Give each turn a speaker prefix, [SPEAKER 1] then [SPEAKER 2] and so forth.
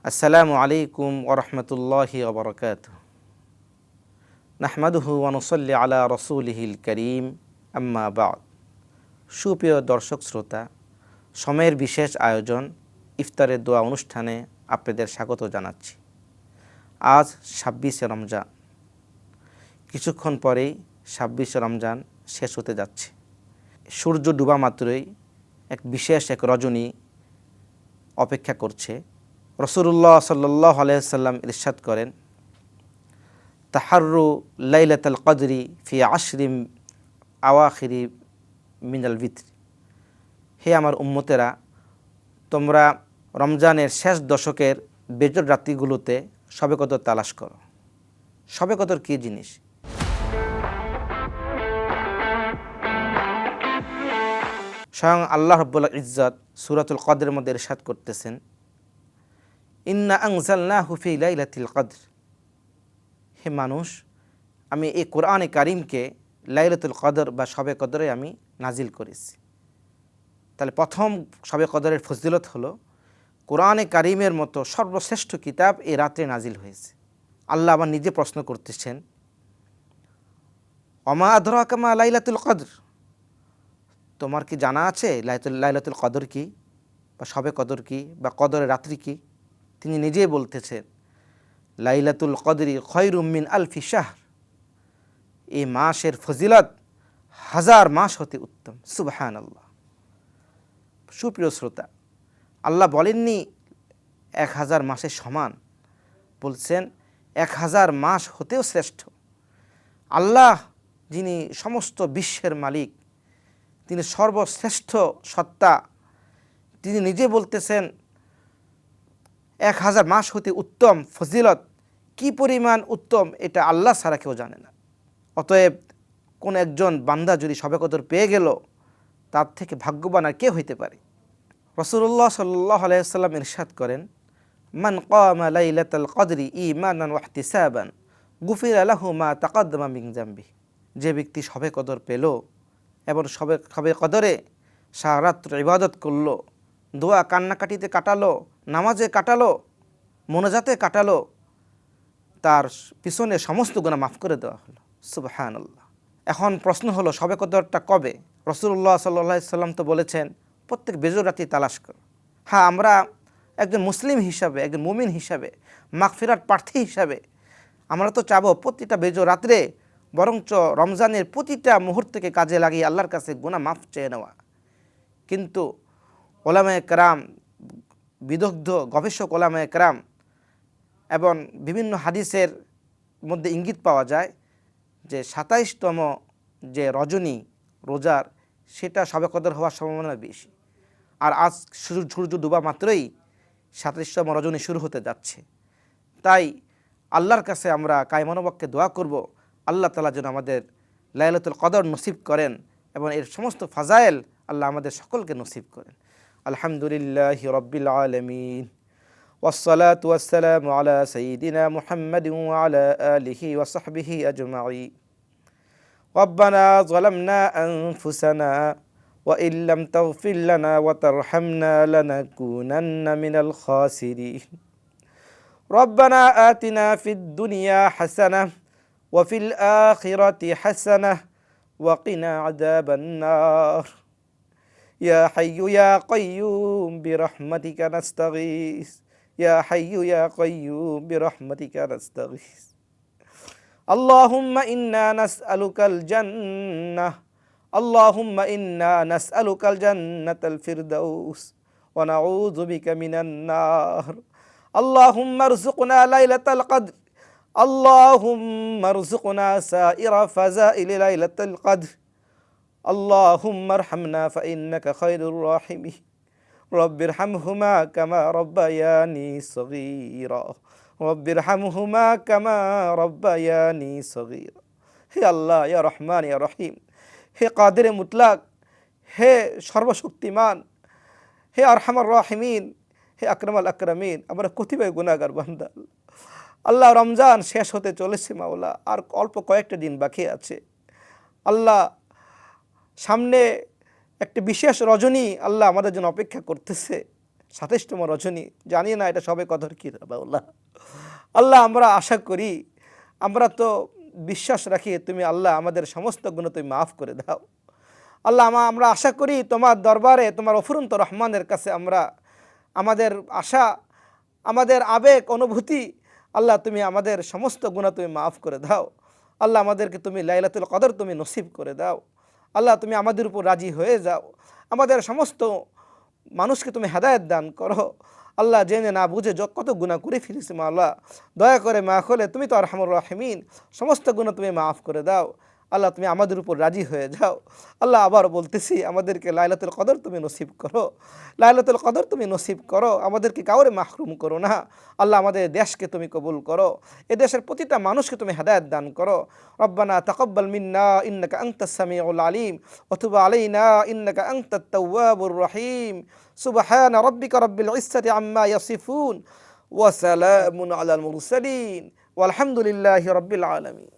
[SPEAKER 1] আসসালামু আলাইকুম ওয়া রাহমাতুল্লাহি ওয়া বারাকাতুহু। নাহমাদুহু ওয়া নুসাল্লি আলা রাসূলিহিল কারীম, আম্মা বা'দ। সুপ্রিয় দর্শক শ্রোতা, সময়ের বিশেষ আয়োজন ইফতারের দোয়া অনুষ্ঠানে আপনাদের স্বাগত জানাচ্ছি। আজ ২৬শে রমজান। কিছুক্ষণ পরেই ২৬শে রমজান শেষ হতে যাচ্ছে। সূর্য ডুবা মাত্রই বিশেষ এক রজনী অপেক্ষা করছে। রাসূলুল্লাহ সাল্লাল্লাহু আলাইহি ওয়াসাল্লাম ইরশাদ করেন, তাহাররু লাইলাতুল কদরি ফি আশরি আওয়াখিরি মিনাল ভিতর। হে আমার উম্মতেরা, তোমরা রমজানের শেষ দশকের বেজর রাত্রিগুলোতে শবে কদর তালাশ করো। শবে কদর কী জিনিস? স্বয়ং আল্লাহ রাব্বুল ইজ্জত সূরাতুল কদরের মধ্যে ইরশাদ করতেছেন, ইন্না আনজালনাহু ফি লাইলাতিল কদর। হে মানুষ, আমি এই কোরআনে কারিমকে লাইলাতুল কদর বা শবে কদরে আমি নাজিল করেছি। তাহলে প্রথম শবে কদরের ফজিলত হলো কোরআনে কারিমের মতো সর্বশ্রেষ্ঠ কিতাব এই রাত্রে নাজিল হয়েছে। আল্লাহ আবার নিজে প্রশ্ন করতেছেন, ওমা আদরাকা মা লাইলাতুল কদর। তোমার কি জানা আছে লাইলাতুল কদর কি, বা শবে কদর কি, বা কদরের রাত্রি কি? তিনি নিজেই বলতেছেন, লাইলাতুল কদরি খয়রুম মিন আলফি শাহর। এই মাসের ফজিলত হাজার মাস হতে উত্তম। সুবহানাল্লাহ। সুপ্রিয় শ্রোতা, আল্লাহ বলেননি ১,০০০ মাসের সমান, বলছেন ১,০০০ মাস হতেও শ্রেষ্ঠ। আল্লাহ যিনি সমস্ত বিশ্বের মালিক, তিনি সর্বশ্রেষ্ঠ সত্তা, তিনি নিজে বলতেছেন ১,০০০ মাস হতে উত্তম। ফজিলত কি পরিমাণ উত্তম এটা আল্লাহ ছাড়া কেউ জানে না। অতএব কোন একজন বান্দা যদি শবে কদর পেয়ে গেল, তার থেকে ভাগ্যবান আর কে হইতে পারে? রাসূলুল্লাহ সাল্লাল্লাহু আলাইহি ওয়াসাল্লাম ইরশাদ করেন, মান কামা লাইলাতাল কদরি ঈমানান ওয়া ইহতিসাবান গুফিরা লাহু মা তাকাদ্দামা মিন যামবিহি। যে ব্যক্তি শবে কদর পেল এবং শবে কদরে সারা রাত্র ইবাদত করলো, দোয়া কান্নাকাটিতে কাটালো, নামাজে কাটালো, মোনাজাতে কাটালো, তার পিছনে সমস্ত গুনাহ মাফ করে দেওয়া হলো। সুবহানাল্লাহ। এখন প্রশ্ন হলো, শবে কদরটা কবে? রাসূলুল্লাহ সাল্লাল্লাহু আলাইহি সাল্লাম তো বলেছেন প্রত্যেক বেজর রাত্রি তালাশ করো। হ্যাঁ, আমরা একজন মুসলিম হিসাবে, একজন মুমিন হিসাবে, মাগফিরাত প্রার্থী হিসাবে আমরা তো চাবো প্রতিটা বেজর রাত্রে বরঞ্চ রমজানের প্রতিটা মুহূর্তকে কাজে লাগিয়ে আল্লাহর কাছে গুনাহ মাফ চেয়ে নেওয়া। কিন্তু ওলামায়ে কেরাম, বিদগ্ধ গবেষক ওলামায়ে কেরাম এবং বিভিন্ন হাদিসের মধ্যে ইঙ্গিত পাওয়া যায় যে ২৭তম যে রজনী রোজার, সেটা শবে কদর হওয়ার সম্ভাবনা বেশি। আর আজ সূর্য ডুবা মাত্রই ২৭তম রজনী শুরু হতে যাচ্ছে। তাই আল্লাহর কাছে আমরা কায়মানবাক্যে দোয়া করব, আল্লাহ তাআলা যেন আমাদের লাইলাতুল কদর নসিব করেন এবং এর সমস্ত ফাজায়েল আল্লাহ আমাদের সকলকে নসিব করেন। আলহামদুলিল্লাহি রাব্বিল আলামিন, ওয়াসসালাতু ওয়াসসালামু আলা সাইয়্যিদিনা মুহাম্মাদিন ওয়া আলা আলিহি ওয়া সাহবিহি আজমাইন। রব্বানা যালামনা আনফুসানা ওয়া ইল্লাম তাগফির লানা ওয়া তারহামনা লানাকুনান্না মিনাল খাসিরিন। রব্বানা আতিনা ফিদ দুনিয়া হাসানাহ ওয়া ফিল আখিরাতি হাসানাহ ওয়া কিনা আযাবান নার। ইয়া হাইয়্যু ইয়া কাইয়্যুম বিরহমাতিকা নাস্তাগীস। ইয়া হাইয়্যু ইয়া কাইয়্যুম বিরহমাতিকা নাস্তাগীস। আল্লাহুম্মা ইন্না নাসআলুকাল জান্নাহ। আল্লাহুম্মা ইন্না নাসআলুকাল জান্নাতাল ফিরদাউস ওয়া নাউযু বিকা মিনান নার। আল্লাহুম্মা আরযুকনা লাইলাতাল কদর। আল্লাহুম্মা আরযুকনা সাইরা ফাযাইলি লাইলাতাল কদর। আল্লাহুম্মা আরহামনা ফাইন্নাকা খায়রুর রাহিমিন। রব্বিরহামহুমা কামা রাব্বায়ানি সগীরা। রব্বিরহামহুমা কামা রাব্বায়ানি সগীরা। হে আল্লাহ, ইয়া রহমান ইয়া রহিম, হে কাদের মুতলাক, হে সর্বশক্তিমান, হে আরহামার রাহিমিন, হে আকরামাল আকরামিন, আমরা কতিপয় গুনাহগার বান্দা। আল্লাহ, রমজান শেষ হতে চলেছে মাওলা, আর অল্প কয়েকটা দিন বাকি আছে। আল্লাহ, সামনে একটি বিশেষ রজনী আল্লাহ আমাদের জন্য অপেক্ষা করতেছে। 27তম রজনী, জানি না এটা সবে কদর কি হবে। আল্লাহ আল্লাহ আমরা আশা করি, আমরা তো বিশ্বাস রাখি তুমি আল্লাহ আমাদের সমস্ত গুণ তুমি মাফ করে দাও। আল্লাহ আমরা আশা করি তোমার দরবারে, তোমার অফুরন্ত রহমানের কাছে আমরা আমাদের আশা, আমাদের আবেগ অনুভূতি, আল্লাহ তুমি আমাদের সমস্ত গুনাহ তুমি মাফ করে দাও। আল্লাহ আমাদেরকে তুমি লাইলাতুল কদর তুমি নসিব করে দাও। আল্লাহ তুমি আমাদের উপর রাজি হয়ে যাও। আমাদের সমস্ত মানুষকে তুমি হেদায়েত দান করো। আল্লাহ জেনে না বুঝে কত গুনাহ করে ফেলেছি মা আল্লাহ, দয়া করে মা করে তুমি তো আরহামুর রাহিমিন, সমস্ত গুনাহ তুমি মাফ করে দাও। আল্লাহ তুমি আমাদের উপর রাজি হয়ে যাও। আল্লাহ আবার বলতেছি, আমাদেরকে লাইলাতুল কদর তুমি নসিব করো, লাইলাতুল কদর তুমি নসিব করো, আমাদেরকে কাউরে মাহরুম করো না। আল্লাহ আমাদের দেশকে তুমি কবুল করো, এ দেশের প্রতিটা মানুষকে তুমি হেদায়েত দান করো। রব্বানা তাকাব্বাল মিন্না ইন্নাকা আনতাস সামিউল আলিম ওয়া তুব আলাইনা ইন্নাকা আনতাত তাওয়াবুর রহিম। সুবহানা রাব্বিকা রাব্বিল ইজ্জাতি আম্মা ইয়াসিফুন ওয়া সালামুন আলাল মুরসালিন ওয়ালহামদুলিল্লাহি রাব্বিল আলামিন।